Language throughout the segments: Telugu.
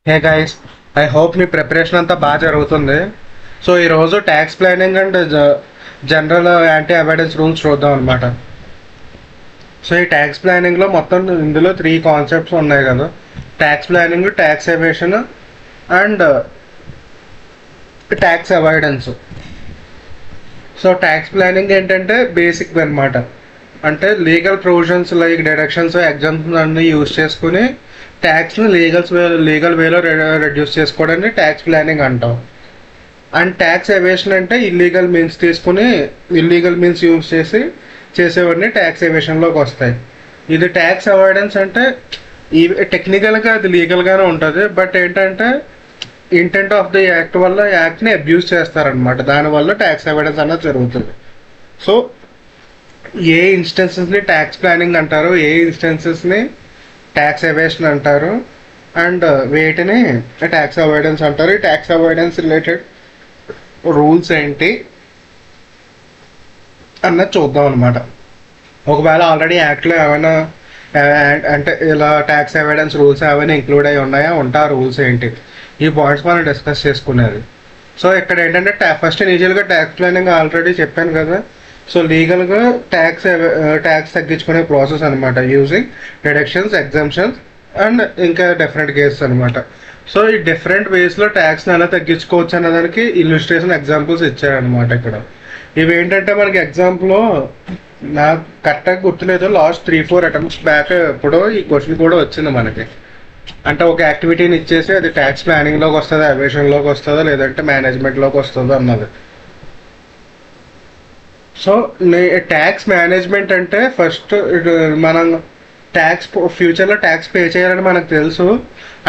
Hey guys, I hope me preparation అంతా బాగా జరుగుతుంది. సో ఈరోజు tax planning and general anti avoidance rules చూద్దాం అనమాట. సో ఈ ట్యాక్స్ ప్లానింగ్లో మొత్తం ఇందులో 3 కాన్సెప్ట్స్ ఉన్నాయి కదా: tax planning, tax evasion and tax avoidance. So tax planning ఏంటంటే బేసిక్ అనమాట. అంటే legal provisions like deductions, exams అన్నీ యూజ్ చేసుకుని ట్యాక్స్ని లీగల్ వేలో రెడ్యూస్ చేసుకోవడాన్ని ట్యాక్స్ ప్లానింగ్ అంటాం. అండ్ ట్యాక్స్ ఎవేషన్ అంటే ఇల్లీగల్ మీన్స్ యూజ్ చేసి చేసేవన్నీ ట్యాక్స్ ఎవేషన్లోకి వస్తాయి. ఇది ట్యాక్స్ అవాయిడెన్స్ అంటే టెక్నికల్గా అది లీగల్గానే ఉంటుంది, బట్ ఏంటంటే ఇంటెంట్ ఆఫ్ ది యాక్ట్ వల్ల యాక్ట్ని అబ్యూజ్ చేస్తారనమాట. దానివల్ల ట్యాక్స్ అవాయిడెన్స్ అన్నది జరుగుతుంది. సో ఏ ఇన్స్టెన్సెస్ని ట్యాక్స్ ప్లానింగ్ అంటారు, ఏ ఇన్స్టెన్సెస్ని ట్యాక్స్ ఎవేషన్ అంటారు, అండ్ వేటిని ట్యాక్స్ అవాయిడెన్స్ అంటారు. ఈ ట్యాక్స్ అవాయిడెన్స్ రిలేటెడ్ రూల్స్ ఏంటి అన్నది చూద్దాం అనమాట. ఒకవేళ ఆల్రెడీ యాక్ట్లో ఏమైనా అంటే ఇలా ట్యాక్స్ అవాయిడెన్స్ రూల్స్ ఏమైనా ఇంక్లూడ్ అయి ఉన్నాయా, ఆ రూల్స్ ఏంటి, ఈ పాయింట్స్ మనం డిస్కస్ చేసుకునేది. సో ఇక్కడ ఏంటంటే ఫస్ట్ ఇనీషియల్గా ట్యాక్స్ ప్లానింగ్ ఆల్రెడీ చెప్పాను కదా. సో లీగల్గా ట్యాక్స్ తగ్గించుకునే ప్రాసెస్ అనమాట, యూజింగ్ డిడక్షన్స్, ఎగ్జామ్షన్స్ అండ్ ఇంకా డిఫరెంట్ కేసెస్ అనమాట. సో ఈ డిఫరెంట్ వేస్లో ట్యాక్స్ని ఎలా తగ్గించుకోవచ్చు అన్నదానికి ఇల్లుస్ట్రేషన్ ఎగ్జాంపుల్స్ ఇచ్చారనమాట ఇక్కడ. ఇవి ఏంటంటే మనకి ఎగ్జాంపుల్లో నాకు కరెక్ట్గా గుర్తులేదు, లాస్ట్ 3-4 అటెంప్ట్స్ బ్యాక్ ఎప్పుడో ఈ క్వశ్చన్ కూడా వచ్చింది మనకి. అంటే ఒక యాక్టివిటీని ఇచ్చేసి అది ట్యాక్స్ ప్లానింగ్లోకి వస్తుందా, అవేషన్లోకి వస్తుందా, లేదంటే మేనేజ్మెంట్లోకి వస్తుందా అన్నది. సో ట్యాక్స్ మేనేజ్మెంట్ అంటే ఫస్ట్ మనం ఫ్యూచర్లో ట్యాక్స్ పే చేయాలని మనకు తెలుసు.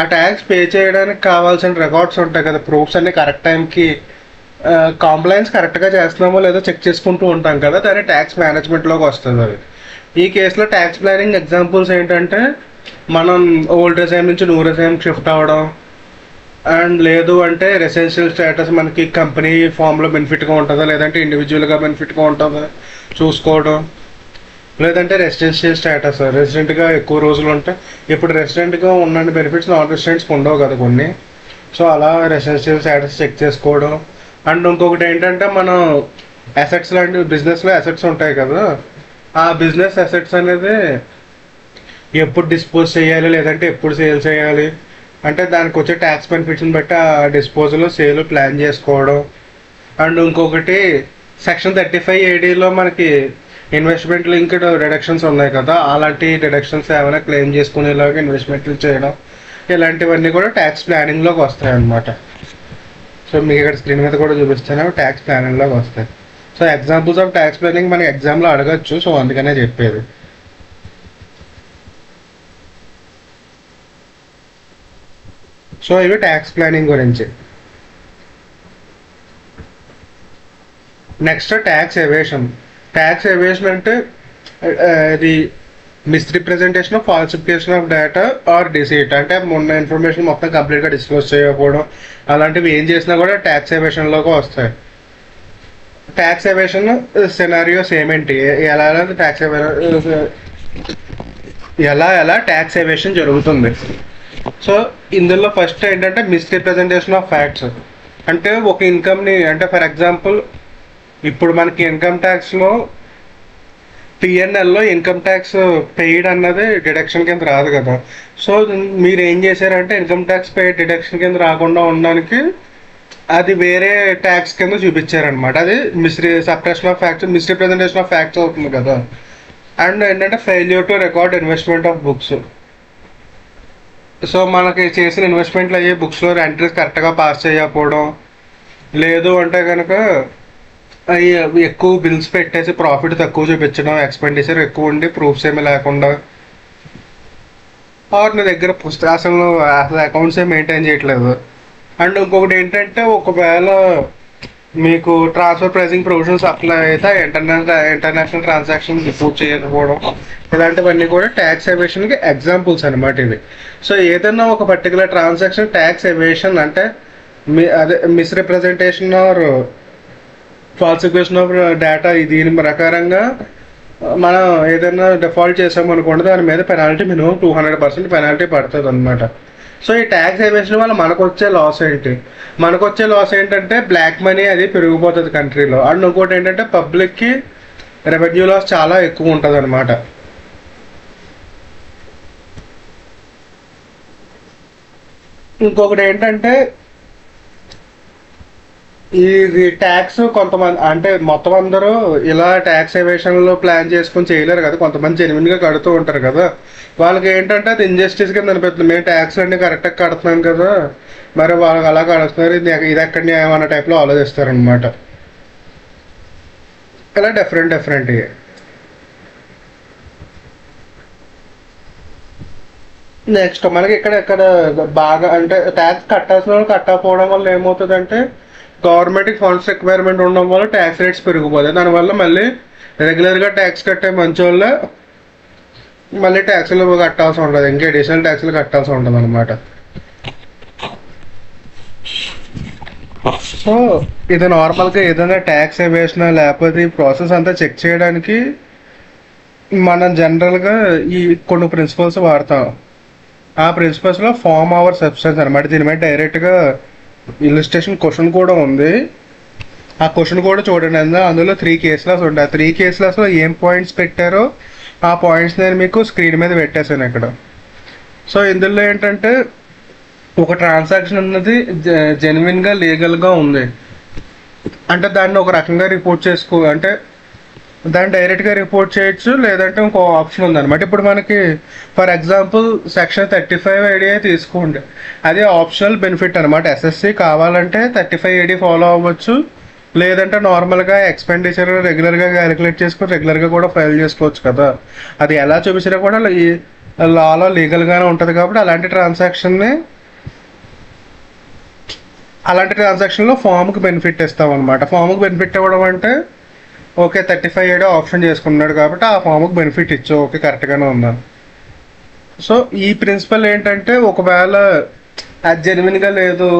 ఆ ట్యాక్స్ పే చేయడానికి కావాల్సిన రికార్డ్స్ ఉంటాయి కదా, ప్రూఫ్స్ అన్ని కరెక్ట్ టైంకి కాంప్లైన్స్ కరెక్ట్గా చేస్తున్నామో లేదో చెక్ చేసుకుంటూ ఉంటాం కదా, దాని ట్యాక్స్ మేనేజ్మెంట్లోకి వస్తుంది అది. ఈ కేసులో ట్యాక్స్ ప్లానింగ్ ఎగ్జాంపుల్స్ ఏంటంటే మనం ఓల్డ్ రిజైమ్ నుంచి న్యూ రిజైమ్కి షిఫ్ట్ అవ్వడం, అండ్ లేదు అంటే రెసిడెన్షియల్ స్టేటస్ మనకి కంపెనీ ఫామ్లో బెనిఫిట్గా ఉంటుందా లేదంటే ఇండివిజువల్గా బెనిఫిట్గా ఉంటుందా చూసుకోవడం, లేదంటే రెసిడెన్షియల్ స్టేటస్ రెసిడెంట్గా ఎక్కువ రోజులు ఉంటాయి. ఇప్పుడు రెసిడెంట్గా ఉన్న బెనిఫిట్స్ నాన్ రెసిడెంట్స్కి ఉండవు కదా కొన్ని. సో అలా రెసిడెన్షియల్ స్టేటస్ చెక్ చేసుకోవడం. అండ్ ఇంకొకటి ఏంటంటే మనం అసెట్స్ లాంటి బిజినెస్లో అసెట్స్ ఉంటాయి కదా, ఆ బిజినెస్ అసెట్స్ అనేది ఎప్పుడు డిస్పోజ్ చేయాలి లేదంటే ఎప్పుడు సేల్ చేయాలి అంటే దానికి వచ్చే ట్యాక్స్ బెనిఫిట్స్ని బట్టి ఆ డిస్పోజల్ సేల్ ప్లాన్ చేసుకోవడం. అండ్ ఇంకొకటి సెక్షన్ 35 ADలో మనకి ఇన్వెస్ట్మెంట్ లింక్డ్ డిడక్షన్స్ ఉన్నాయి కదా, అలాంటి డిడక్షన్స్ ఏమైనా క్లెయిమ్ చేసుకునేలాగా ఇన్వెస్ట్మెంట్లు చేయడం, ఇలాంటివన్నీ కూడా ట్యాక్స్ ప్లానింగ్లోకి వస్తాయి అన్నమాట. సో మీకు ఇక్కడ స్క్రీన్ మీద కూడా చూపిస్తాను, ట్యాక్స్ ప్లానింగ్లోకి వస్తాయి. So examples of tax planning మనకి ఎగ్జామ్లో అడగచ్చు, సో అందుకనే చెప్పేది. సో ఇవి ట్యాక్స్ ప్లానింగ్ గురించి. Next tax evasion. Tax evasion అంటే ఇది misrepresentation of falsification of data or deceit, అంటే మొన్న ఇన్ఫర్మేషన్ మొత్తం కంప్లీట్గా డిస్క్లోజ్ చేయకపోవడం, అలాంటివి ఏం చేసినా కూడా ట్యాక్స్ ఎవేషన్లోకి వస్తాయి. ట్యాక్స్ ఎవేషన్ సినారియోస్ ఏమేంటి, ఎలా ట్యాక్స్ ఎవేషన్ జరుగుతుంది. సో ఇందులో ఫస్ట్ ఏంటంటే మిస్రిప్రజెంటేషన్ ఆఫ్ ఫ్యాక్ట్స్. అంటే ఒక ఇన్కమ్ని, అంటే ఫర్ ఎగ్జాంపుల్ ఇప్పుడు మనకి ఇన్కమ్ ట్యాక్స్లో PNLలో ఇన్కమ్ ట్యాక్స్ పెయిడ్ అన్నది డిడక్షన్ కింద రాదు కదా. సో మీరు ఏం చేశారంటే ఇన్కమ్ ట్యాక్స్ పెయిడ్ డిడక్షన్ కింద రాకుండా ఉండడానికి అది వేరే ట్యాక్స్ కింద చూపించారనమాట. అది suppression of facts, misrepresentation of facts అవుతుంది కదా. అండ్ ఏంటంటే failure to record investment of books. So మనకి చేసిన ఇన్వెస్ట్మెంట్లు అయ్యే బుక్స్లో ఎంట్రీస్ కరెక్ట్గా పాస్ చేయకపోవడం, లేదు అంటే కనుక అవి ఎక్కువ బిల్స్ పెట్టేసి ప్రాఫిట్ తక్కువ చూపించడం, ఎక్స్పెండిచర్ ఎక్కువ ఉండి ప్రూఫ్స్ ఏమీ లేకుండా, ఆర్ నా దగ్గర అసలు అకౌంట్స్ ఏమి మెయింటైన్ చేయట్లేదు. అండ్ ఇంకొకటి ఏంటంటే ఒకవేళ మీకు ట్రాన్స్ఫర్ ప్రైసింగ్ ప్రొవిజన్స్ అప్లై అయితే ఇంటర్నేషనల్ ట్రాన్సాక్షన్ రిపోర్ట్ చేయకపోవడం, ఇలాంటివన్నీ కూడా ట్యాక్స్ ఎవేషన్కి ఎగ్జాంపుల్స్ అనమాట ఇవి. సో ఏదైనా ఒక పర్టికులర్ ట్రాన్సాక్షన్ ట్యాక్స్ ఎవేషన్ అంటే అదే misrepresentation or falsification of data, దీని ప్రకారంగా మనం ఏదైనా డిఫాల్ట్ చేసామనుకోండి దాని మీద పెనాల్టీ మినిమం 200% పెనాల్టీ పడుతుంది అనమాట. సో ఈ ట్యాక్స్ ఎవేషన్ వల్ల మనకు వచ్చే లాస్ ఏంటి? మనకు వచ్చే లాస్ ఏంటంటే బ్లాక్ మనీ అది పెరిగిపోతుంది కంట్రీలో. అండ్ ఇంకోటి ఏంటంటే పబ్లిక్కి రెవెన్యూ లాస్ చాలా ఎక్కువ ఉంటుంది అనమాట. ఇంకొకటి ఏంటంటే ఇది ట్యాక్స్ కొంతమంది అంటే మొత్తం అందరూ ఇలా ట్యాక్స్ ఎవేషన్లో ప్లాన్ చేసుకొని చేయలేరు కదా, కొంతమంది జెన్యున్గా కడుతూ ఉంటారు కదా. వాళ్ళకి ఏంటంటే అది ఇంజస్టిస్ కింద అనిపిస్తుంది. మేము ట్యాక్స్ అన్ని కరెక్ట్గా కడుతున్నాం కదా, మరి వాళ్ళకి అలా కడుతున్నారు, ఇది ఎక్కడ న్యాయం అన్న టైప్లో ఆలోచిస్తారనమాట. ఇలా డిఫరెంట్ నెక్స్ట్ మనకి ఇక్కడ బాగా అంటే ట్యాక్స్ కట్టాల్సిన వాళ్ళు కట్టకపోవడం వల్ల ఏమవుతుందంటే గవర్నమెంట్కి ఫండ్స్ రిక్వైర్మెంట్ ఉండడం వల్ల ట్యాక్స్ రేట్స్ పెరిగిపోతాయి. దానివల్ల మళ్ళీ రెగ్యులర్గా ట్యాక్స్ కట్టే మంచి వాళ్ళే మళ్ళీ ట్యాక్స్లు కట్టాల్సి ఉంటుంది, ఇంకా అడిషనల్ ట్యాక్స్లు కట్టాల్సి ఉంటుంది అనమాట. సో ఇది నార్మల్గా ఏదైనా ట్యాక్స్ ఎవేషన్ లేకపోతే ఈ ప్రాసెస్ అంతా చెక్ చేయడానికి మనం జనరల్గా ఈ కొన్ని ప్రిన్సిపల్స్ వాడతాం. ఆ ప్రిన్సిపల్స్లో ఫార్మ్ అవర్ సబ్స్టెన్స్ అనమాట. దీని మీద డైరెక్ట్గా ఇలిస్ట్రేషన్ క్వశ్చన్ కూడా ఉంది. ఆ క్వశ్చన్ కూడా చూడండి. అందులో 3 కేసులాస్ ఉంటాయి. 3 కేసులాస్లో ఏం పాయింట్స్ పెట్టారో ఆ పాయింట్స్ నేను మీకు స్క్రీన్ మీద పెట్టేశాను ఇక్కడ. సో ఇందులో ఏంటంటే ఒక ట్రాన్సాక్షన్ అన్నది జెన్యున్గా లీగల్గా ఉంది అంటే దాన్ని ఒక రకంగా రిపోర్ట్ అంటే దాన్ని డైరెక్ట్గా రిపోర్ట్ చేయొచ్చు, లేదంటే ఇంకో ఆప్షన్ ఉందన్నమాట. ఇప్పుడు మనకి ఫర్ ఎగ్జాంపుల్ సెక్షన్ 35 ఐడియా తీసుకోండి, అది ఆప్షనల్ బెనిఫిట్ అనమాట. ఎస్ఎస్సి కావాలంటే 35 ఐడి ఫాలో అవ్వచ్చు, లేదంటే నార్మల్గా ఎక్స్పెండిచర్ రెగ్యులర్గా క్యాలిక్యులేట్ చేసుకొని రెగ్యులర్గా కూడా ఫైల్ చేసుకోవచ్చు కదా. అది ఎలా చూపించినా కూడా ఈ లాలో లీగల్గానే ఉంటుంది కాబట్టి అలాంటి ట్రాన్సాక్షన్లో ఫామ్కి బెనిఫిట్ ఇస్తాం అనమాట. ఫామ్కి బెనిఫిట్ ఇవ్వడం అంటే ఓకే 35 ఏడో ఆప్షన్ చేసుకున్నాడు కాబట్టి ఆ ఫామ్కి బెనిఫిట్ ఇచ్చు, ఓకే కరెక్ట్గానే ఉందని. సో ఈ ప్రిన్సిపల్ ఏంటంటే ఒకవేళ అది జెన్యున్గా లేదు,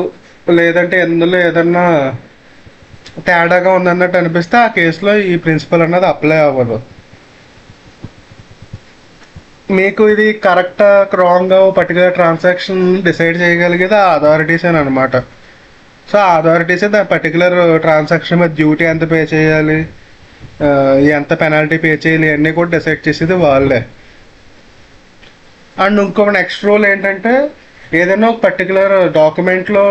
లేదంటే ఎందులో ఏదన్నా తేడాగా ఉందన్నట్టు అనిపిస్తే ఆ కేసులో ఈ ప్రిన్సిపల్ అన్నది అప్లై అవ్వదు. మీకు ఇది కరెక్టా రాంగ్గా పర్టికులర్ ట్రాన్సాక్షన్ డిసైడ్ చేయగలిగేది ఆ అథారిటీస్ అని అనమాట. సో ఆ అథారిటీసే దాని పర్టికులర్ ట్రాన్సాక్షన్ మీద డ్యూటీ ఎంత పే చేయాలి, ఎంత పెనాల్టీ పే చేయాలి అన్నీ కూడా డిసైడ్ చేసేది వాళ్ళే. అండ్ ఇంకొక నెక్స్ట్ రూల్ ఏంటంటే ఏదైనా ఒక పర్టికులర్ డాక్యుమెంట్లో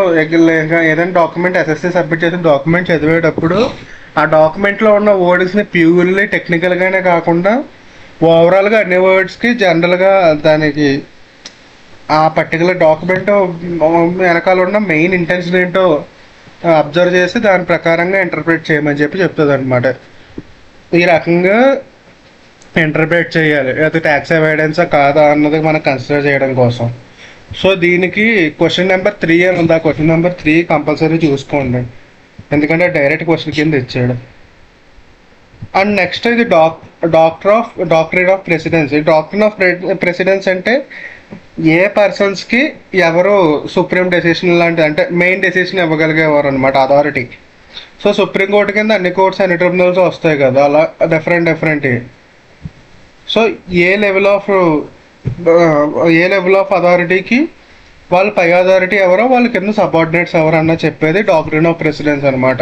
ఏదైనా డాక్యుమెంట్ ఎస్ఎస్సి సబ్మిట్ చేసిన డాక్యుమెంట్ చదివేటప్పుడు ఆ డాక్యుమెంట్లో ఉన్న వర్డ్స్ని ప్యూర్లీ టెక్నికల్గానే కాకుండా ఓవరాల్గా అన్ని వర్డ్స్కి జనరల్గా దానికి ఆ పర్టికులర్ డాక్యుమెంట్ వెనకాల ఉన్న మెయిన్ ఇంటెన్షన్ ఏంటో అబ్జర్వ్ చేసి దాని ప్రకారంగా ఇంటర్ప్రిట్ చేయమని చెప్తుంది అనమాట. ఈ రకంగా ఇంటర్ప్రిట్ చేయాలి, అది ట్యాక్స్ అవాయిడెన్సా కాదా అన్నది మనం కన్సిడర్ చేయడం కోసం. సో దీనికి క్వశ్చన్ నెంబర్ 3 అని ఉంది. ఆ క్వశ్చన్ నెంబర్ 3 కంపల్సరీ చూసుకోండి, ఎందుకంటే డైరెక్ట్ క్వశ్చన్ కింద ఇచ్చాడు. అండ్ నెక్స్ట్ ఇది doctorate of presidency. Doctorate of precedence అంటే ఏ పర్సన్స్కి ఎవరు సుప్రీం డెసిషన్ లాంటి అంటే మెయిన్ డెసిషన్ ఇవ్వగలిగేవారు అనమాట అథారిటీ. సో సుప్రీంకోర్టు కింద అన్ని కోర్ట్స్ అన్ని ట్రిబ్యునల్స్ వస్తాయి కదా, అలా different. So a level of అథారిటీకి వాళ్ళు పై అథారిటీ ఎవరో వాళ్ళ కింద సబార్డినేట్స్ ఎవరు అన్న చెప్పేది డాక్టరేట్ ఆఫ్ ప్రెసిడెన్స్ అనమాట.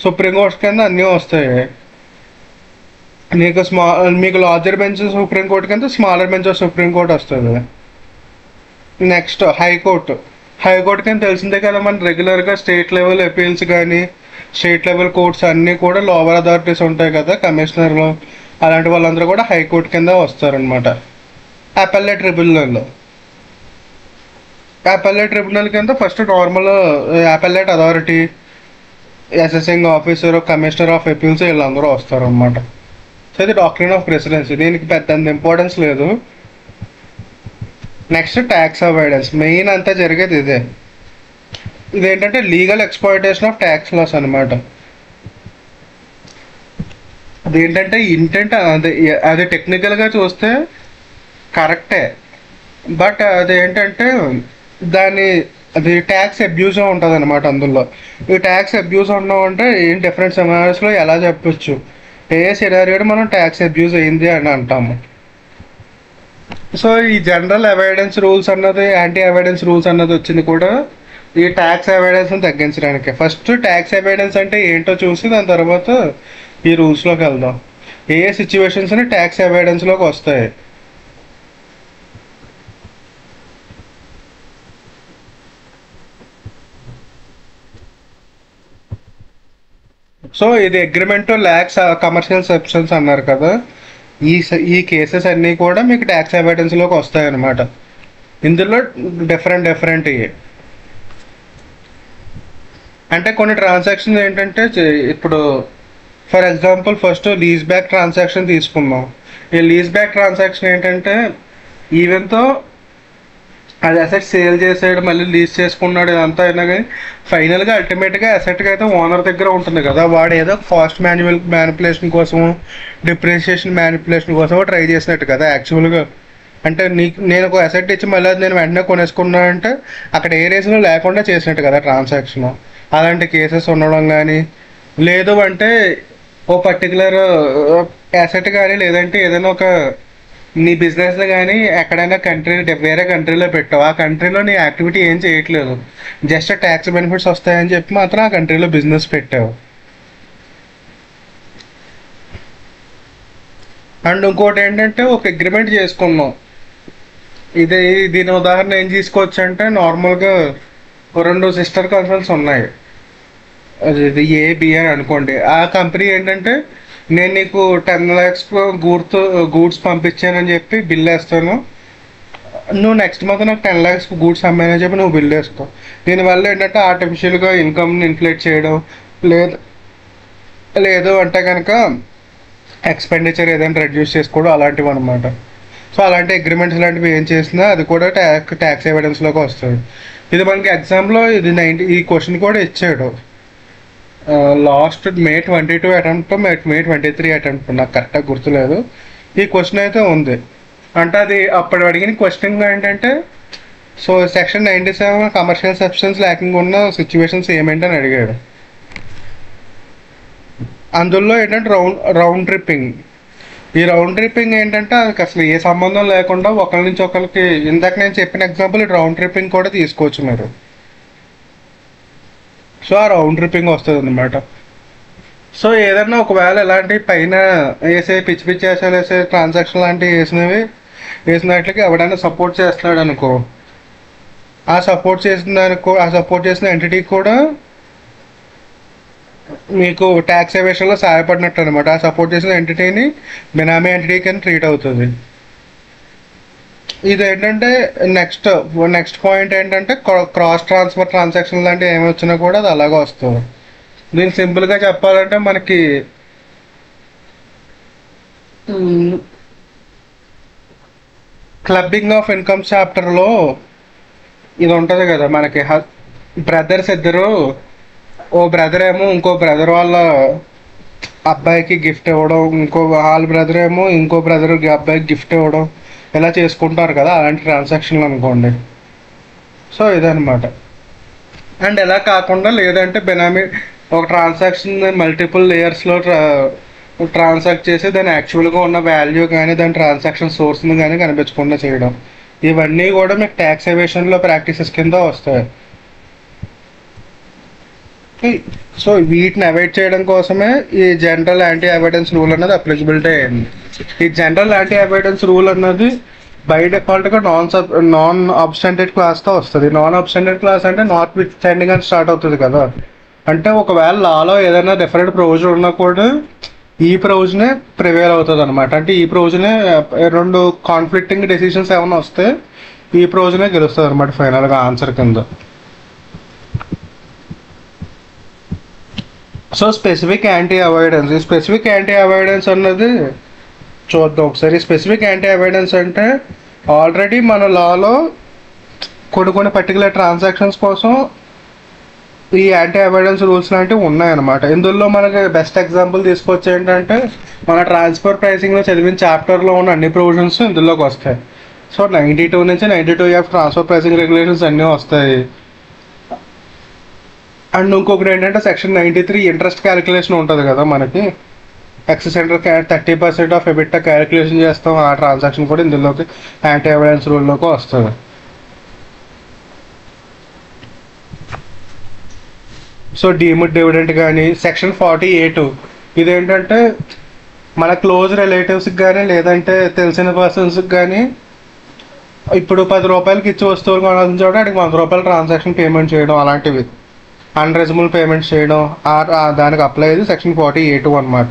సుప్రీంకోర్టు కింద అన్నీ వస్తాయి. మీకు లార్జర్ బెంచ్ సుప్రీంకోర్టు కింద స్మాలర్ బెంచ్ ఆఫ్ సుప్రీంకోర్టు వస్తుంది. నెక్స్ట్ హైకోర్టు కింద తెలిసిందే కదా, మన రెగ్యులర్గా స్టేట్ లెవెల్ అపీల్స్ కానీ స్టేట్ లెవెల్ కోర్ట్స్ అన్నీ కూడా లోవర్ అథారిటీస్ ఉంటాయి కదా, కమిషనర్లు అలాంటి వాళ్ళందరూ కూడా హైకోర్టు కింద వస్తారనమాట. అపెల్లెట్ ట్రిబ్యునల్ కింద first normal appellate authority, assessing officer, commissioner of appeals వీళ్ళందరూ వస్తారనమాట. సో ఇది డాక్టరేట్ ఆఫ్ ప్రెసిడెన్సీ, దీనికి పెద్ద ఇంపార్టెన్స్ లేదు. నెక్స్ట్ ట్యాక్స్ అవాయిడెన్స్, మెయిన్ అంతా జరిగేది ఇదేంటంటే legal exploitation of tax loss అనమాట. అదేంటంటే ఇంటెంట్ అది టెక్నికల్గా చూస్తే కరెక్టే, బట్ అదేంటంటే అది ట్యాక్స్ అబ్యూస్ ఉంటుంది అనమాట. అందులో ఈ ట్యాక్స్ అబ్యూస్ ఉండడం అంటే ఏం డిఫరెంట్ సినారియోస్లో ఎలా చెప్పొచ్చు, ఏ సినారియోలో మనం ట్యాక్స్ అబ్యూస్ అయింది అని అంటాము. సో ఈ జనరల్ అవాయిడెన్స్ రూల్స్ అన్నది, యాంటీ అవాయిడెన్స్ రూల్స్ అన్నది వచ్చింది కూడా ఈ ట్యాక్స్ అవాయిడెన్స్ తగ్గించడానికి. ఫస్ట్ ట్యాక్స్ అవాయిడెన్స్ అంటే ఏంటో చూసి దాని తర్వాత ఈ రూల్స్లోకి వెళ్దాం. ఏ ఏ సిచ్యువేషన్స్ ట్యాక్స్ అవాయిడెన్స్లోకి వస్తాయి. సో ఇది అగ్రిమెంట్ ల్యాక్స్ కమర్షియల్ సబ్స్టెన్స్ అన్నారు కదా, ఈ కేసెస్ అన్నీ కూడా మీకు ట్యాక్స్ అవాయిడెన్స్లోకి వస్తాయి అన్నమాట. ఇందులో డిఫరెంట్ అంటే కొన్ని ట్రాన్సాక్షన్ ఏంటంటే ఇప్పుడు for example first lease back transaction తీసుకుందాం. ఈ లీజ్ బ్యాక్ ట్రాన్సాక్షన్ ఏంటంటే ఈవెన్తో అది అసెట్ సేల్ చేసాడు, మళ్ళీ లీజ్ చేసుకున్నాడు, ఇదంతా అయినా కానీ ఫైనల్గా అల్టిమేట్గా అసెట్గా అయితే ఓనర్ దగ్గర ఉంటుంది కదా. వాడు ఏదో ఫాస్ట్ మ్యానిపులేషన్ కోసము, డిప్రిసియేషన్ మ్యానిపులేషన్ కోసము ట్రై చేసినట్టు కదా యాక్చువల్గా. అంటే నేను ఒక అసెట్ ఇచ్చి మళ్ళీ అది నేను వెంటనే కొనేసుకున్నా అంటే అక్కడ ఏ రేసులో లేకుండా చేసినట్టు కదా ట్రాన్సాక్షన్. అలాంటి కేసెస్ ఉండడం కానీ, లేదు అంటే ఓ పర్టికులర్ అసెట్ కానీ, లేదంటే ఏదైనా ఒక నీ బిజినెస్ కానీ ఎక్కడైనా వేరే కంట్రీలో పెట్టావు, ఆ కంట్రీలో నీ యాక్టివిటీ ఏం చేయట్లేదు, జస్ట్ ట్యాక్స్ బెనిఫిట్స్ వస్తాయని చెప్పి మాత్రం ఆ కంట్రీలో బిజినెస్ పెట్టావు. అండ్ ఇంకోటి ఏంటంటే ఒక అగ్రిమెంట్ చేసుకున్నాం. దీని ఉదాహరణ ఏం తీసుకోవచ్చు అంటే నార్మల్గా రెండు సిస్టర్ కన్సర్న్స్ ఉన్నాయి, అది ఏబి అని అనుకోండి. ఆ కంపెనీ ఏంటంటే నేను నీకు 10 lakhs గూడ్స్ పంపించానని చెప్పి బిల్ వేస్తాను, నువ్వు నెక్స్ట్ మంత్ నాకు 10 lakhs గూడ్స్ అమ్మానని చెప్పి నువ్వు బిల్ వేస్తావు. దీనివల్ల ఏంటంటే ఆర్టిఫిషియల్గా ఇన్కమ్ని ఇన్ఫ్లేట్ చేయడం, లేదు అంటే కనుక ఎక్స్పెండిచర్ ఏదైనా రెడ్యూస్ చేసుకోవడం, అలాంటివి అనమాట. సో అలాంటి అగ్రిమెంట్స్ లాంటివి ఏం చేసినా అది కూడా ట్యాక్స్ ఎవిడెన్స్లోకి వస్తుంది. ఇది మనకి ఎగ్జామ్లో ఈ క్వశ్చన్ కూడా ఇచ్చాడు. Last May 22 attempt, May 23 attempt, నాకు కరెక్ట్గా గుర్తులేదు. ఈ క్వశ్చన్ అయితే ఉంది. అంటే అది అప్పుడు అడిగిన క్వశ్చన్ ఏంటంటే so section 97 commercial substance lacking ఉన్న సిచ్యువేషన్స్ ఏమేంటని అడిగాడు. అందులో ఏంటంటే రౌండ్ ట్రిప్పింగ్. ఈ రౌండ్ ట్రిప్పింగ్ ఏంటంటే అది అసలు ఏ సంబంధం లేకుండా ఒకరి నుంచి ఒకరికి, ఇందాక నేను చెప్పిన ఎగ్జాంపుల్ రౌండ్ ట్రిప్పింగ్ కూడా తీసుకోవచ్చు మీరు. సో ఆ రౌండ్ ట్రిప్పింగ్ వస్తుంది అనమాట. సో ఏదన్నా ఒకవేళ ఇలాంటి పైన పిచ్చి వేసే ట్రాన్సాక్షన్ లాంటివి వేసినట్లకి ఎవడైనా సపోర్ట్ చేస్తున్నాడు అనుకో, ఆ సపోర్ట్ చేసిన ఎంటిటీ కూడా మీకు ట్యాక్స్ ఎవేషన్లో సహాయపడినట్టు అనమాట. ఆ సపోర్ట్ చేసిన ఎంటిటీని బినామీ ఎంటిటీ కింద ట్రీట్ అవుతుంది. ఇది ఏంటంటే నెక్స్ట్ పాయింట్ ఏంటంటే క్రాస్ ట్రాన్స్ఫర్ ట్రాన్సాక్షన్ లాంటివి ఏమి వచ్చినా కూడా అది అలాగే వస్తుంది. దీన్ని సింపుల్గా చెప్పాలంటే మనకి క్లబ్బింగ్ ఆఫ్ ఇన్కమ్ చాప్టర్లో ఇది ఉంటుంది కదా, మనకి బ్రదర్స్ ఇద్దరు, ఓ బ్రదర్ ఏమో ఇంకో బ్రదర్ వాళ్ళ అబ్బాయికి గిఫ్ట్ ఇవ్వడం, వాళ్ళ బ్రదర్ ఏమో ఇంకో బ్రదర్ అబ్బాయికి గిఫ్ట్ ఇవ్వడం, ఇలా చేసుకుంటారు కదా అలాంటి ట్రాన్సాక్షన్లు అనుకోండి. సో ఇదనమాట. అండ్ ఎలా కాకుండా లేదంటే బినామీ ఒక ట్రాన్సాక్షన్ మల్టిపుల్ లేయర్స్లో ట్రాన్సాక్ట్ చేసి దాని యాక్చువల్గా ఉన్న వాల్యూ కానీ దాని ట్రాన్సాక్షన్ సోర్స్ని కానీ కనిపించకుండా చేయడం, ఇవన్నీ కూడా మీకు ట్యాక్స్ ఎవేషన్లో ప్రాక్టీసెస్ కింద వస్తాయి. సో వీటిని అవాయిడ్ చేయడం కోసమే ఈ జనరల్ యాంటీ అవాయిడెన్స్ రూల్ అన్నది అప్లికబిలిటీ అయింది. ఈ జనరల్ యాంటీ అవాయిడెన్స్ రూల్ అన్నది బై డిఫాల్ట్గా నాన్ అబ్స్టెంటెడ్ క్లాస్తో వస్తుంది. నాన్ అబ్స్టెంటెడ్ క్లాస్ అంటే నాట్ విత్ స్టాండింగ్ అని స్టార్ట్ అవుతుంది కదా. అంటే ఒకవేళ లాలో ఏదైనా డిఫరెంట్ ప్రొవిజన్ ఉన్నా కూడా ఈ ప్రొవిజనే ప్రివేల్ అవుతుంది అనమాట. అంటే ఈ ప్రొవిజనే రెండు కాన్ఫ్లిక్టింగ్ డెసిషన్స్ ఏమైనా వస్తే ఈ ప్రొవిజనే గెలుస్తుంది అనమాట ఫైనల్గా ఆన్సర్ కింద. సో స్పెసిఫిక్ యాంటీ అవాయిడెన్స్, ఈ స్పెసిఫిక్ యాంటీ అవాయిడెన్స్ అన్నది చూద్దాం ఒకసారి. స్పెసిఫిక్ యాంటీ అవాయిడెన్స్ అంటే ఆల్రెడీ మన లాలో కొన్ని పర్టికులర్ ట్రాన్సాక్షన్స్ కోసం ఈ యాంటీ అవాయిడెన్స్ రూల్స్ లాంటివి ఉన్నాయన్నమాట. ఇందులో మనకి బెస్ట్ ఎగ్జాంపుల్ తీసుకొచ్చి ఏంటంటే మన ట్రాన్స్ఫర్ ప్రైసింగ్లో చదివిన చాప్టర్లో ఉన్న అన్ని ప్రొవిజన్స్ ఇందులోకి వస్తాయి. సో 92 నుంచి 92F ట్రాన్స్ఫర్ ప్రైసింగ్ రెగ్యులేషన్స్ అన్నీ వస్తాయి. అండ్ ఇంకొకటి ఏంటంటే సెక్షన్ 93 ఇంట్రెస్ట్ క్యాలిక్యులేషన్ ఉంటుంది కదా మనకి. Excess under 30% of EBITDA calculation చేస్తాం, ఆ ట్రాన్సాక్షన్ కూడా ఇందులోకి యాంటీ ఎవిడెన్స్ రూల్లోకి వస్తుంది. సో డీమ్డ్ డివిడెంట్ కానీ సెక్షన్ 48 ఇదేంటంటే మన క్లోజ్ రిలేటివ్స్కి కానీ లేదంటే తెలిసిన పర్సన్స్కి కానీ ఇప్పుడు 10 రూపాయలకి ఇచ్చి వస్తువులు కొనాల్సిన చోట అడిగి 100 రూపాయలు ట్రాన్సాక్షన్ పేమెంట్ చేయడం, అలాంటివి అన్రెజబుల్ పేమెంట్స్ చేయడం దానికి అప్లై అయ్యేది సెక్షన్ 48 అనమాట.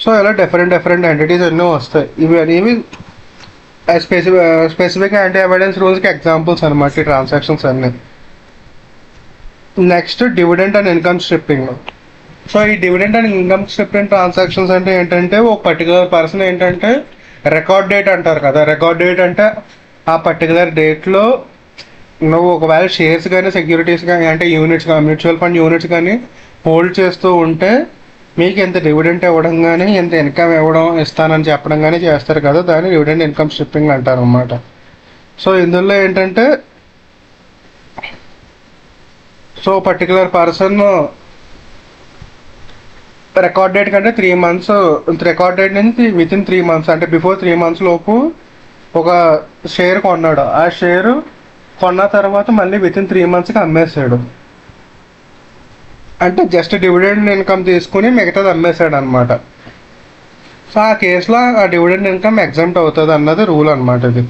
సో ఇలా డిఫరెంట్ ఎంటిటీస్ అన్నీ వస్తాయి. ఇవి స్పెసిఫిక్ యాంటీ ఎవిడెన్స్ రూల్స్కి ఎగ్జాంపుల్స్ అనమాట ఈ ట్రాన్సాక్షన్స్ అన్నీ. Next dividend and income stripping. So ఈ dividend and income stripping transactions అంటే ఏంటంటే ఒక పర్టికులర్ పర్సన్ ఏంటంటే రికార్డ్ డేట్ అంటారు కదా, రికార్డ్ డేట్ అంటే ఆ పర్టికులర్ డేట్లో నువ్వు ఒకవేళ షేర్స్ కానీ సెక్యూరిటీస్ కానీ అంటే యూనిట్స్ కానీ మ్యూచువల్ ఫండ్ యూనిట్స్ కానీ హోల్డ్ చేస్తూ ఉంటే మీకు ఎంత డివిడెంట్ ఇవ్వడం కానీ ఎంత ఇన్కమ్ ఇస్తానని చెప్పడం కానీ చేస్తారు కదా, దాన్ని డివిడెంట్ ఇన్కమ్ స్ట్రిప్పింగ్ అంటారు అన్నమాట. సో ఇందులో ఏంటంటే so particular person record date కంటే 3 months రికార్డ్ డేట్ నుంచి విత్ ఇన్ 3 months అంటే బిఫోర్ 3 months లోపు ఒక షేర్ కొన్నాడు, ఆ షేరు కొన్న తర్వాత మళ్ళీ విత్ ఇన్ 3 monthsకి అమ్మేసాడు, అంటే జస్ట్ డివిడెండ్ ఇన్కమ్ తీసుకుని మిగతాది అమ్మేశాడు అనమాట. సో ఆ కేసులో ఆ డివిడెండ్ ఇన్కమ్ ఎగ్జామ్ట్ అవుతుంది అన్నది రూల్ అనమాట ఇది.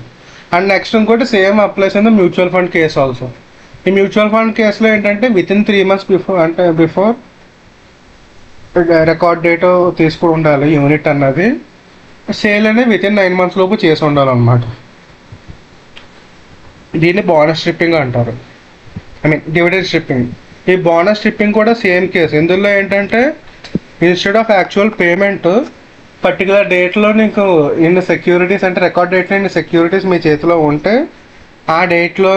అండ్ నెక్స్ట్ ఇంకోటి same applies in the mutual fund case also. ఈ మ్యూచువల్ ఫండ్ కేసులో ఏంటంటే with in 3 months before record date తీసుకుని ఉండాలి యూనిట్ అన్నది, సేల్ అనేది విత్ ఇన్ 9 months లోపు చేసి ఉండాలన్నమాట. దీన్ని బోనస్ స్ట్రిప్పింగ్ అంటారు, ఐ మీన్ డివిడెండ్ స్ట్రిప్పింగ్. ఈ బోనస్ స్ట్రిప్పింగ్ కూడా సేమ్ కేసు. ఇందులో ఏంటంటే instead of actual payment particular డేట్లో నీకు ఇన్ని సెక్యూరిటీస్ అంటే రికార్డ్ డేట్లో ఇన్ని సెక్యూరిటీస్ మీ చేతిలో ఉంటే ఆ డేట్లో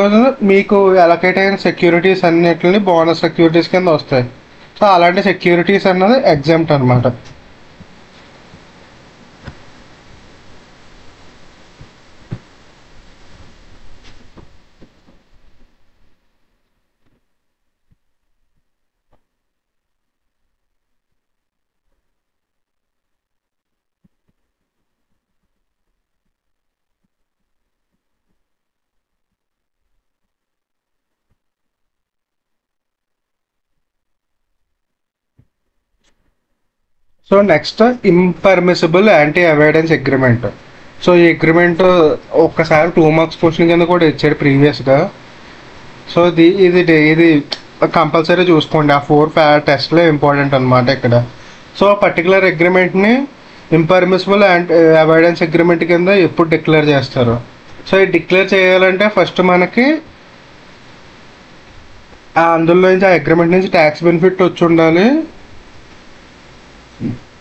మీకు అలొకేట్ అయిన సెక్యూరిటీస్ అన్నిటిని బోనస్ సెక్యూరిటీస్ కింద వస్తాయి. సో అలాంటి సెక్యూరిటీస్ అన్నది ఎగ్జామ్ట్ అనమాట. So next impermissible anti avoidance agreement. So ఈ అగ్రిమెంట్ ఒక్కసారి 2 marks క్వశ్చన్ కింద కూడా ఇచ్చాడు ప్రీవియస్గా. సో ఇది కంపల్సరీ చూసుకోండి, ఆ 4 టెస్ట్లే ఇంపార్టెంట్ అనమాట ఇక్కడ. సో పర్టికులర్ అగ్రిమెంట్ని ఇంపర్మిసిబుల్ యాంటీ అవాయిడెన్స్ అగ్రిమెంట్ కింద ఎప్పుడు డిక్లేర్ చేస్తారు. సో ఇది డిక్లేర్ చేయాలంటే ఫస్ట్ మనకి అందులో నుంచి ఆ అగ్రిమెంట్ నుంచి ట్యాక్స్ బెనిఫిట్ వచ్చి ఉండాలి.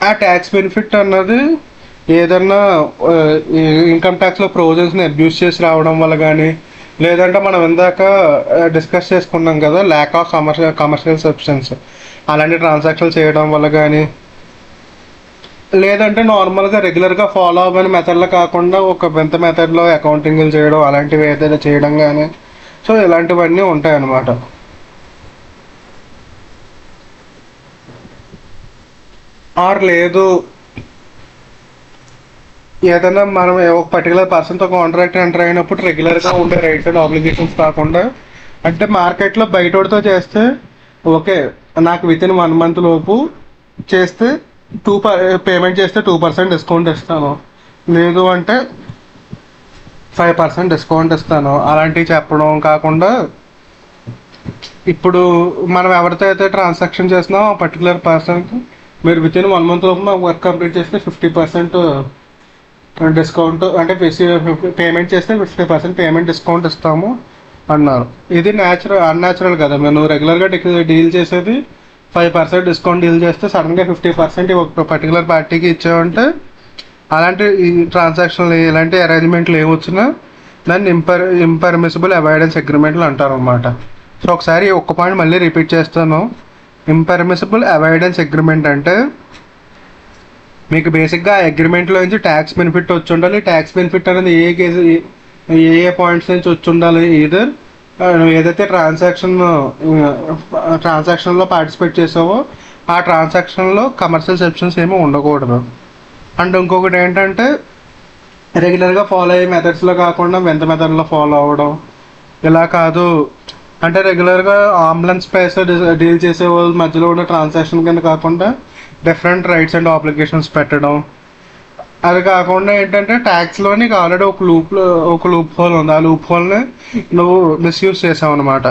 ఆ ట్యాక్స్ బెనిఫిట్ అన్నది ఏదన్నా ఇన్కమ్ ట్యాక్స్లో ప్రొవిజన్స్ని అబ్యూస్ చేసి రావడం వల్ల కానీ, లేదంటే మనం ఇందాక డిస్కస్ చేసుకున్నాం కదా ల్యాక్ ఆఫ్ కమర్షియల్ సబ్స్టెన్స్, అలాంటి ట్రాన్సాక్షన్లు చేయడం వల్ల కానీ, లేదంటే నార్మల్గా రెగ్యులర్గా ఫాలో అవ్వని మెథడ్లో కాకుండా ఒక వింత మెథడ్లో అకౌంటింగ్లు చేయడం, అలాంటివి ఏదైనా చేయడం కానీ, సో ఇలాంటివన్నీ ఉంటాయన్నమాట. ఆర్ లేదు ఏదైనా మనం ఒక పర్టికులర్ పర్సన్తో కాంట్రాక్ట్ ఎంటర్ అయినప్పుడు రెగ్యులర్గా ఉండే రైట్స్ అండ్ ఆబ్లిగేషన్స్ కాకుండా, అంటే మార్కెట్లో బయటతో చేస్తే ఓకే నాకు విత్ ఇన్ 1 month లోపు చేస్తే పేమెంట్ చేస్తే 2% డిస్కౌంట్ ఇస్తాను, లేదు అంటే 5% డిస్కౌంట్ ఇస్తాను, అలాంటివి చెప్పడం కాకుండా ఇప్పుడు మనం ఎవరితో అయితే ట్రాన్సాక్షన్ చేస్తున్నామో ఆ పర్టికులర్ పర్సన్కి మీరు విత్ ఇన్ 1 month లోపు మాకు వర్క్ కంప్లీట్ చేస్తే 50% డిస్కౌంట్ అంటే పేమెంట్ చేస్తే 50% పేమెంట్ డిస్కౌంట్ ఇస్తాము అన్నారు. ఇది అన్యాచురల్ కదా, మేము రెగ్యులర్గా డీల్ చేసేది 5% డిస్కౌంట్ డీల్ చేస్తే సడన్గా 50% ఒక పర్టికులర్ పార్టీకి ఇచ్చామంటే అలాంటి ఈ ట్రాన్సాక్షన్లు ఇలాంటి అరేంజ్మెంట్లు ఏమొచ్చినా దాన్ని ఇంపర్మిసిబుల్ అవాయిడెన్స్ అగ్రిమెంట్లు అంటారు అన్నమాట. సో ఒకసారి ఒక్క పాయింట్ మళ్ళీ రిపీట్ చేస్తాను. ఇంపర్మిసిబుల్ అవాయిడెన్స్ అగ్రిమెంట్ అంటే మీకు బేసిక్గా ఆ అగ్రిమెంట్లో నుంచి ట్యాక్స్ బెనిఫిట్ వచ్చి ఉండాలి. ట్యాక్స్ బెనిఫిట్ అనేది ఏ పాయింట్స్ నుంచి వచ్చి ఉండాలి, ఈదర్ నువ్వు ఏదైతే ట్రాన్సాక్షన్లో పార్టిసిపేట్ చేసావో ఆ ట్రాన్సాక్షన్లో కమర్షియల్ సెప్షన్స్ ఏమీ ఉండకూడదు. అండ్ ఇంకొకటి ఏంటంటే రెగ్యులర్గా ఫాలో అయ్యే మెథడ్స్లో కాకుండా వింత మెథడ్లో ఫాలో అవ్వడం. ఇలా కాదు అంటే రెగ్యులర్గా ఆంబులెన్స్ స్పేస్ డీల్ చేసే వాళ్ళ మధ్యలో ఉన్న ట్రాన్సాక్షన్ కింద కాకుండా డిఫరెంట్ రైట్స్ అండ్ ఆబ్లిగేషన్స్ పెట్టడం. అది కాకుండా ఏంటంటే ట్యాక్స్లో నీకు ఆల్రెడీ ఒక లూప్ హోల్ ఉంది, ఆ లూప్ హోల్ని నువ్వు మిస్యూజ్ చేసావు అనమాట.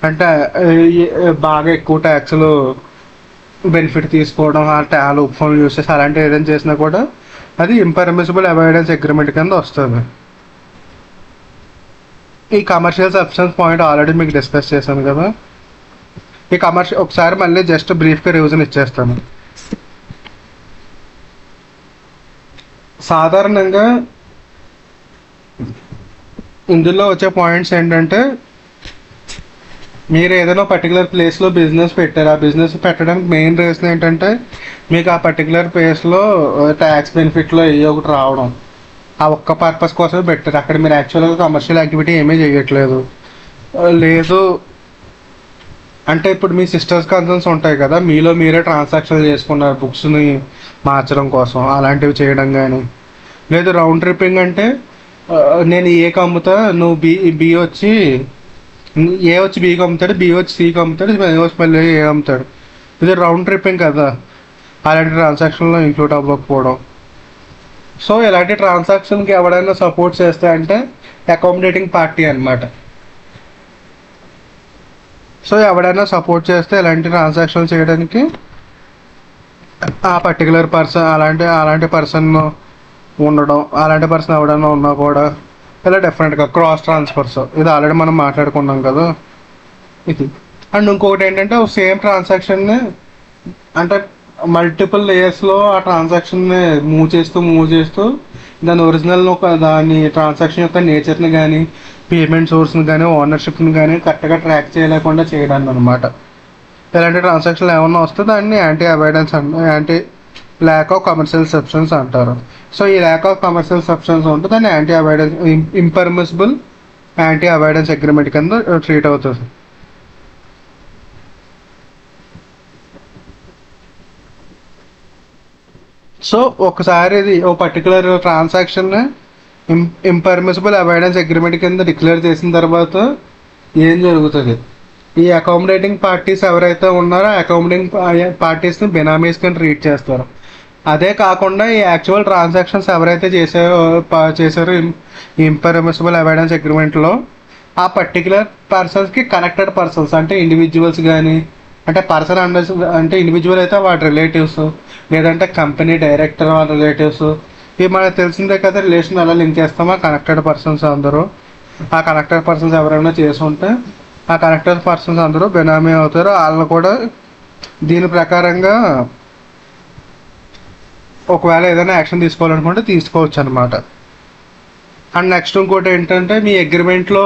అంటే బాగా ఎక్కువ ట్యాక్స్లు బెనిఫిట్ తీసుకోవడం, ఆ లూప్ హోల్ యూస్ చేసి అలాంటివి ఏదైనా చేసినా కూడా అది ఇంపర్మిసిబుల్ అవాయిడెన్స్ అగ్రిమెంట్ కింద వస్తుంది. ఈ కమర్షియల్ సబ్స్టెన్స్ పాయింట్ ఆల్రెడీ మీకు డిస్కస్ చేశాను కదా. ఈ ఒకసారి మళ్ళీ జస్ట్ బ్రీఫ్గా రివిజన్ ఇచ్చేస్తాను. సాధారణంగా ఇందులో వచ్చే పాయింట్స్ ఏంటంటే మీరు ఏదైనా పర్టికులర్ ప్లేస్లో బిజినెస్ పెట్టారు, ఆ బిజినెస్ పెట్టడానికి మెయిన్ రీజన్ ఏంటంటే మీకు ఆ పర్టికులర్ ప్లేస్లో ట్యాక్స్ బెనిఫిట్లో ఏదో ఒకటి రావడం. ఆ ఒక్క పర్పస్ కోసమే పెట్టారు, అక్కడ మీరు యాక్చువల్గా కమర్షియల్ యాక్టివిటీ ఏమీ చేయట్లేదు. లేదు అంటే ఇప్పుడు మీ సిస్టర్స్ కన్సర్న్స్ ఉంటాయి కదా, మీలో మీరే ట్రాన్సాక్షన్ చేసుకున్నారు బుక్స్ని మార్చడం కోసం, అలాంటివి చేయడం. కానీ లేదు రౌండ్ ట్రిప్పింగ్ అంటే నేను ఏకి అమ్ముతా, నువ్వు బి వచ్చి ఏ వచ్చి బీకి అమ్ముతాడు, బి వచ్చి సికి అమ్ముతాడు, ఏ వచ్చి మళ్ళీ ఏ అమ్ముతాడు. ఇది రౌండ్ ట్రిప్పింగ్ కదా, అలాంటి ట్రాన్సాక్షన్లో ఇంక్లూడ్ అవ్వకపోవడం. సో ఇలాంటి ట్రాన్సాక్షన్కి ఎవడైనా సపోర్ట్ చేస్తే అంటే అకామిడేటింగ్ పార్టీ అనమాట. సో ఎవడైనా సపోర్ట్ చేస్తే ఇలాంటి ట్రాన్సాక్షన్ చేయడానికి ఆ పర్టికులర్ పర్సన్ అలాంటి పర్సన్ ఉండడం, అలాంటి పర్సన్ ఎవడైనా ఉన్నా కూడా ఇలా డిఫరెంట్గా క్రాస్ ట్రాన్స్ఫర్స్, ఇది ఆల్రెడీ మనం మాట్లాడుకున్నాం కదా ఇది. అండ్ ఇంకొకటి ఏంటంటే సేమ్ ట్రాన్సాక్షన్ని అంటే మల్టిపుల్ లేయర్స్లో ఆ ట్రాన్సాక్షన్ని మూవ్ చేస్తూ దాని ట్రాన్సాక్షన్ యొక్క నేచర్ని కానీ, పేమెంట్ సోర్స్ని కానీ, ఓనర్షిప్ని కానీ కరెక్ట్గా ట్రాక్ చేయలేకుండా చేయడానికి అనమాట. ఇలాంటి ట్రాన్సాక్షన్లు ఏమన్నా వస్తే దాన్ని anti lack of commercial substance అంటారు. సో ఈ ల్యాక్ ఆఫ్ కమర్షియల్ సబ్స్టెన్స్ ఉంటే దాన్ని ఇంపర్మిసిబుల్ యాంటీ అవాయిడెన్స్ అగ్రిమెంట్ కింద ట్రీట్ అవుతుంది. సో ఒకసారి ఇది ఓ పర్టికులర్ ట్రాన్సాక్షన్ ఇంపర్మిసిబుల్ అవాయిడెన్స్ అగ్రిమెంట్ కింద డిక్లేర్ చేసిన తర్వాత ఏం జరుగుతుంది, ఈ అకామిడేటింగ్ పార్టీస్ ఎవరైతే ఉన్నారో అకామిడేటింగ్ పార్టీస్ని బెనామీస్ కింద ట్రీట్ చేస్తారు. అదే కాకుండా ఈ యాక్చువల్ ట్రాన్సాక్షన్స్ ఎవరైతే చేశారో ఇంపర్మిసిబుల్ అవాయిడెన్స్ అగ్రిమెంట్లో ఆ పర్టికులర్ పర్సన్స్కి కనెక్టెడ్ పర్సన్స్ అంటే ఇండివిజువల్స్ కానీ, అంటే పర్సన్ అంటే ఇండివిజువల్ అయితే వాడి రిలేటివ్స్, లేదంటే కంపెనీ డైరెక్టర్ వాళ్ళ రిలేటివ్స్, ఇవి మనకు తెలిసిందే కదా. రిలేషన్ ఎలా లింక్ చేస్తామో కనెక్టెడ్ పర్సన్స్ అందరూ, ఆ కనెక్టెడ్ పర్సన్స్ ఎవరైనా చేసి ఉంటే ఆ కనెక్టెడ్ పర్సన్స్ అందరూ బెనామీ అవుతారు. వాళ్ళని కూడా దీని ప్రకారంగా ఒకవేళ ఏదైనా యాక్షన్ తీసుకోవాలనుకుంటే తీసుకోవచ్చు అనమాట. అండ్ నెక్స్ట్ ఇంకోటి ఏంటంటే మీ అగ్రిమెంట్లో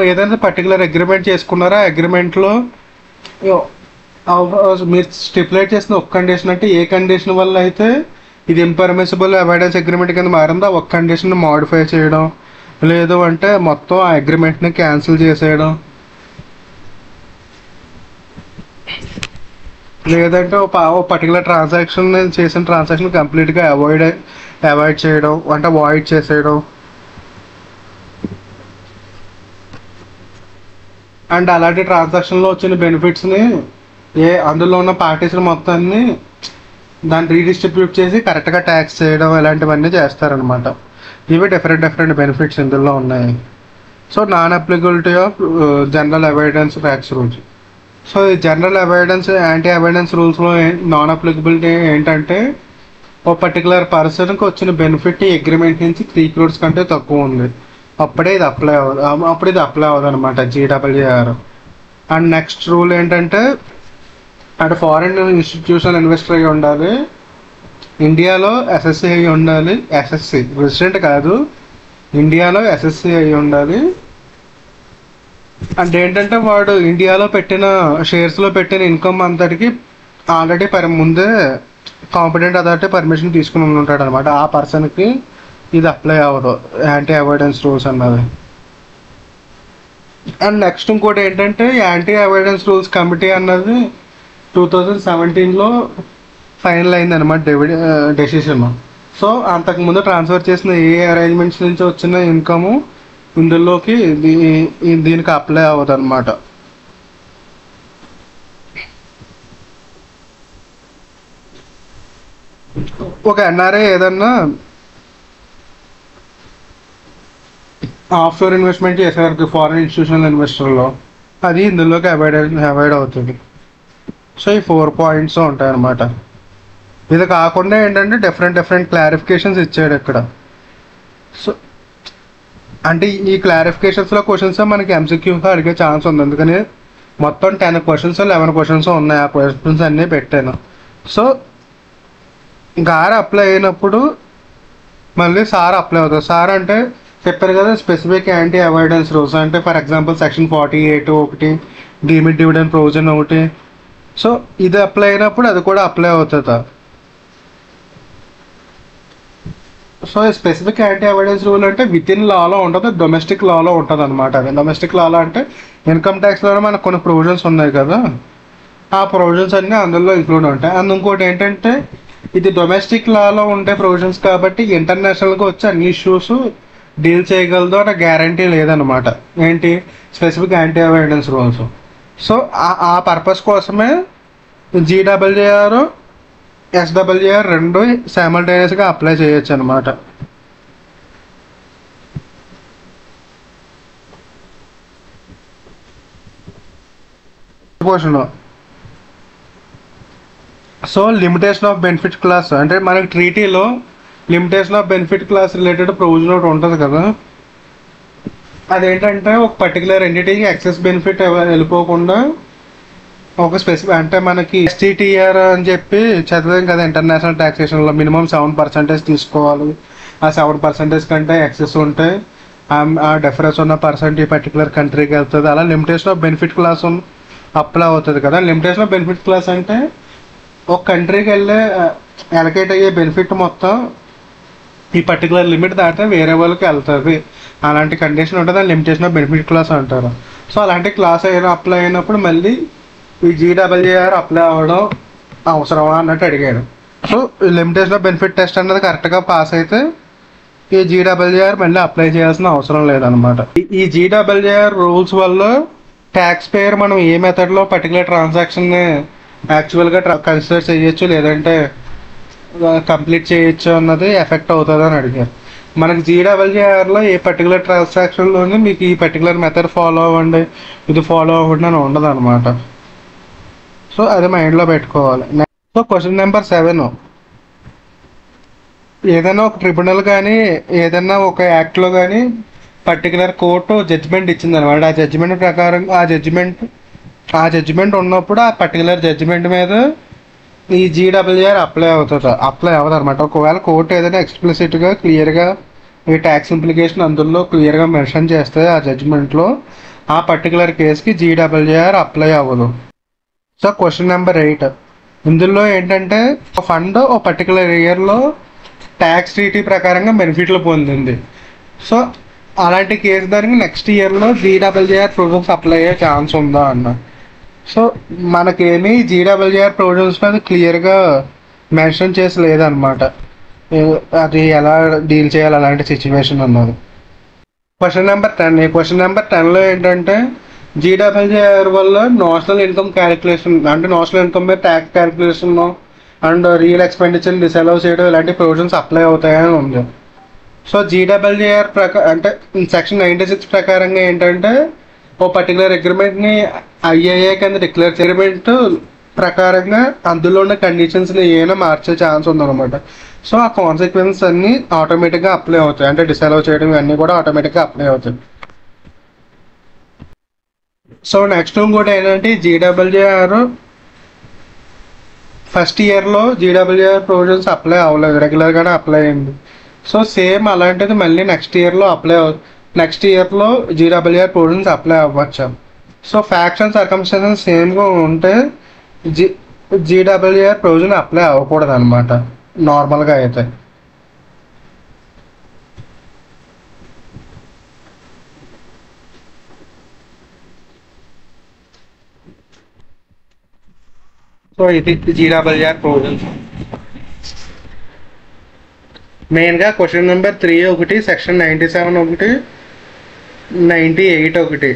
ఏదైనా పర్టికులర్ అగ్రిమెంట్ చేసుకున్నారో ఆ అగ్రిమెంట్లో మీరు స్టిపులేట్ చేసిన ఒక కండిషన్ అంటే ఏ కండిషన్ వల్ల అయితే ఇది ఇంపర్మిసిబుల్ అవాయిడెన్స్ అగ్రిమెంట్ కింద మారిందో ఒక కండిషన్ మాడిఫై చేయడం, లేదు అంటే మొత్తం ఆ అగ్రిమెంట్ని క్యాన్సిల్ చేసేయడం, లేదంటే ఓ పర్టికులర్ చేసిన ట్రాన్సాక్షన్ కంప్లీట్గా అవాయిడ్ చేయడం అంటే వాయిడ్ చేసేయడం. అండ్ అలాంటి ట్రాన్సాక్షన్లో వచ్చిన బెనిఫిట్స్ని అందులో ఉన్న పార్టీస్ని మొత్తాన్ని దాన్ని రీడిస్ట్రిబ్యూట్ చేసి కరెక్ట్గా ట్యాక్స్ చేయడం, ఇలాంటివన్నీ చేస్తారనమాట. ఇవి డిఫరెంట్ బెనిఫిట్స్ ఇందులో ఉన్నాయి. So non applicability of general avoidance tax rules. So ఈ జనరల్ అవాయిడెన్స్ యాంటీ అవాయిడెన్స్ రూల్స్లో నాన్ అప్లికబిలిటీ ఏంటంటే ఒక పర్టికులర్ పర్సన్కి వచ్చిన బెనిఫిట్ ఈ అగ్రిమెంట్ నుంచి 3 crores కంటే తక్కువ ఉంది, అప్పుడు ఇది అప్లై అవ్వదు అనమాట, GWR. అండ్ నెక్స్ట్ రూల్ ఏంటంటే అంటే ఫారిన్ ఇన్స్టిట్యూషనల్ ఇన్వెస్టర్ అయ్యి ఉండాలి, ఇండియాలో SSC అయ్యి ఉండాలి, SSC రెసిడెంట్ కాదు, ఇండియాలో SSC అయ్యి ఉండాలి. అంటే ఏంటంటే వాడు ఇండియాలో పెట్టిన షేర్స్లో పెట్టిన ఇన్కమ్ అంతటికి ఆల్రెడీ ముందే కాంపిటెంట్ అథారిటీ పర్మిషన్ తీసుకుని ఉంటాడు అనమాట. ఆ పర్సన్కి ఇది అప్లై అవ్వదు యాంటీ అవాయిడెన్స్ రూల్స్ అన్నది. అండ్ నెక్స్ట్ ఇంకోటి ఏంటంటే యాంటీ అవాయిడెన్స్ రూల్స్ కమిటీ అన్నది 2017లో ఫైనల్ అయింది అనమాట డెసిషన్. సో అంతకుముందు ట్రాన్స్ఫర్ చేసిన ఏ అరేంజ్మెంట్స్ నుంచి వచ్చిన ఇన్కమ్ ఇందులోకి దీనికి అప్లై అవ్వదు అనమాట. ఒక ఎన్ఆర్ఐ ఏదన్నా ఆఫ్షోర్ ఇన్వెస్ట్మెంట్ చేసేవారికి ఫారిన్ ఇన్స్టిట్యూషనల్ ఇన్వెస్టర్లో అది ఇందులోకి అవాయిడ్ అవుతుంది. సో ఈ 4 పాయింట్స్ ఉంటాయన్నమాట. ఇది కాకుండా ఏంటంటే డిఫరెంట్ క్లారిఫికేషన్స్ ఇచ్చాడు ఇక్కడ. సో అంటే ఈ క్లారిఫికేషన్స్లో క్వశ్చన్స్ మనకి ఎంసీక్యూగా అడిగే ఛాన్స్ ఉంది. అందుకని మొత్తం 10 క్వశ్చన్స్ 11 క్వశ్చన్స్ ఉన్నాయి. ఆ క్వశ్చన్స్ అన్నీ పెట్టాను. సో గారు అప్లై అయినప్పుడు మళ్ళీ సార్ అప్లై అవుతారు. సార్ అంటే చెప్పారు కదా స్పెసిఫిక్ యాంటీ అవాయిడెన్స్ రూల్స్, అంటే ఫర్ ఎగ్జాంపుల్ సెక్షన్ 48 ఒకటి, డీమిడ్ డివిడెండ్ ప్రొవిజన్ ఒకటి. సో ఇది అప్లై అయినప్పుడు అది కూడా అప్లై అవుతుందా. So specific anti avoidance rule అంటే విత్ ఇన్ లాలో ఉంటుంది, డొమెస్టిక్ లాలో ఉంటుంది అనమాట. అది డొమెస్టిక్ లాలో అంటే ఇన్కమ్ ట్యాక్స్లోనే మనకు కొన్ని ప్రొవిజన్స్ ఉన్నాయి కదా, ఆ ప్రొవిజన్స్ అన్నీ అందులో ఇంక్లూడ్ ఉంటాయి. అండ్ ఇంకోటి ఏంటంటే ఇది డొమెస్టిక్ లాలో ఉండే ప్రొవిజన్స్ కాబట్టి ఇంటర్నేషనల్గా వచ్చి అన్ని ఇష్యూస్ డీల్ చేయగలదు అనే గ్యారంటీ లేదనమాట. ఏంటి specific anti avoidance rules. So ఆ పర్పస్ కోసమే జీడబ్ల్యూఆర్ ఎస్డబ్ల్యూఆర్ రెండు సైమల్టేనియస్గా అప్లై చేయొచ్చు అనమాట. So limitation of benefit clause అంటే మనకి ట్రీటీలో limitation of benefit clause related provision ఒకటి ఉంటుంది కదా. అదేంటంటే ఒక పర్టికులర్ ఎంటిటీకి ఎక్సెస్ బెనిఫిట్ వెళ్ళిపోకుండా ఒక స్పెసిఫిక్ అంటే మనకి ఎస్టీటీఆర్ అని చెప్పి చదివాం కదా ఇంటర్నేషనల్ ట్యాక్సేషన్లో, మినిమం 7% తీసుకోవాలి. ఆ 7% కంటే ఎక్సెస్ ఉంటే ఆ డిఫరెన్స్ ఉన్న పర్సెంట్ ఈ పర్టికులర్ కంట్రీకి వెళ్తుంది. అలా limitation of benefit class apply అవుతుంది కదా. లిమిటేషన్ ఆఫ్ బెనిఫిట్ క్లాస్ అంటే ఒక కంట్రీకి వెళ్ళే అలకేట్ అయ్యే బెనిఫిట్ మొత్తం ఈ పర్టికులర్ లిమిట్ దాటితే వేరే వాళ్ళకి వెళ్తుంది. అలాంటి కండిషన్ ఉంటుంది, దాని లిమిటేషన్ ఆఫ్ బెనిఫిట్ క్లాస్ అంటారు. సో అలాంటి క్లాస్ అప్లై అయినప్పుడు మళ్ళీ ఈ జీడబ్ల్యూఆర్ అప్లై అవ్వడం అవసరమా అన్నట్టు అడిగాడు. So limitation of benefit test అన్నది కరెక్ట్గా పాస్ అయితే ఈ జీడబ్ల్యూఆర్ మళ్ళీ అప్లై చేయాల్సిన అవసరం లేదనమాట. ఈ జీడబ్ల్యూఆర్ రూల్స్ వల్ల ట్యాక్స్ పేయర్ మనం ఏ మెథడ్లో పర్టికులర్ ట్రాన్సాక్షన్ని యాక్చువల్గా కన్సిడర్ చేయొచ్చు లేదంటే కంప్లీట్ చేయొచ్చు అన్నది ఎఫెక్ట్ అవుతుంది అని అడిగారు. మనకి జీడబ్ల్యూఆర్లో ఏ పర్టికులర్ ట్రాన్సాక్షన్లోనే మీకు ఈ పర్టికులర్ మెథడ్ ఫాలో అవ్వండి, ఇది ఫాలో అవ్వండి అని ఉండదు అనమాట. సో అది మైండ్లో పెట్టుకోవాలి. సో క్వశ్చన్ నెంబర్ 7, ఏదైనా ఒక ట్రిబ్యునల్ కానీ ఏదైనా ఒక యాక్ట్లో కానీ పర్టికులర్ కోర్టు జడ్జిమెంట్ ఇచ్చింది అనమాట. ఆ జడ్జిమెంట్ ప్రకారం ఆ జడ్జిమెంట్ ఉన్నప్పుడు ఆ పర్టికులర్ జడ్జిమెంట్ మీద ఈ జీడబ్ల్యూఆర్ అప్లై అవ్వదు అనమాట. ఒకవేళ కోర్టు ఏదైనా ఎక్స్ప్లిసిట్గా క్లియర్గా ఈ ట్యాక్స్ ఇంప్లికేషన్ అందులో క్లియర్గా మెన్షన్ చేస్తే ఆ జడ్జిమెంట్లో ఆ పర్టికులర్ కేసుకి జీడబ్ల్యూఆర్ అప్లై అవ్వదు. సో క్వశ్చన్ నెంబర్ 8, ఇందులో ఏంటంటే ఫండ్ ఓ పర్టికులర్ ఇయర్లో ట్యాక్స్ ట్రీటీ ప్రకారంగా బెనిఫిట్లు పొందింది. సో అలాంటి కేసు దానికి నెక్స్ట్ ఇయర్లో జీడబ్ల్యూఆర్ ప్రొవిజన్స్ అప్లై అయ్యే ఛాన్స్ ఉందా అన్న. సో మనకేమీ జీడబ్ల్యూఆర్ ప్రొవిజన్స్ మీద క్లియర్గా మెన్షన్ చేసి లేదనమాట, అది ఎలా డీల్ చేయాలి అలాంటి సిచ్యువేషన్ అన్నది. క్వశ్చన్ నెంబర్ 10, ఈ క్వశ్చన్ నెంబర్ 10లో ఏంటంటే జీడబ్ల్యూఆర్ వల్ల నేషనల్ ఇన్కమ్ క్యాలిక్యులేషన్ అంటే నేషనల్ ఇన్కమ్ మీద tax calculation and real expenditure డిసలౌ చేయడం ఇలాంటి ప్రొవిజన్స్ అప్లై అవుతాయని ఉంది. సో జీడబ్ల్యూఆర్ అంటే సెక్షన్ 96 ప్రకారంగా ఏంటంటే ఓ పర్టికులర్ అగ్రిమెంట్ని ఐఏఏ కింద డిక్లేర్ అగ్రిమెంట్ ప్రకారంగా అందులో ఉన్న కండిషన్స్ని ఏమైనా మార్చే ఛాన్స్ ఉందన్నమాట. సో ఆ కాన్సిక్వెన్స్ అన్నీ ఆటోమేటిక్గా అప్లై అవుతాయి, అంటే డిసలౌ చేయడం ఇవన్నీ కూడా ఆటోమేటిక్గా అప్లై అవుతాయి. సో నెక్స్ట్ ఇంకోటి ఏంటంటే జీడబ్ల్యూఆర్ ఫస్ట్ ఇయర్లో జీడబ్ల్యూఆర్ ప్రొవిజన్స్ అప్లై అవ్వలేదు, రెగ్యులర్గానే అప్లై అయింది. సో సేమ్ అలాంటిది మళ్ళీ నెక్స్ట్ ఇయర్లో జీడబ్ల్యూఆర్ ప్రొవిజన్స్ అప్లై అవ్వచ్చు. సో ఫ్యాక్ట్స్ అండ్ సర్కమ్స్టాన్సెస్ సేమ్గా ఉంటే జీడబ్ల్యూఆర్ ప్రొవిజన్ అప్లై అవ్వకూడదు అనమాట నార్మల్గా అయితే. సో ఇది జీడబ్ల్యూఆర్ ప్రొవిజన్స్. మెయిన్గా క్వశ్చన్ నెంబర్ 3 ఒకటి, సెక్షన్ 97 ఒకటి, 98 ఒకటి.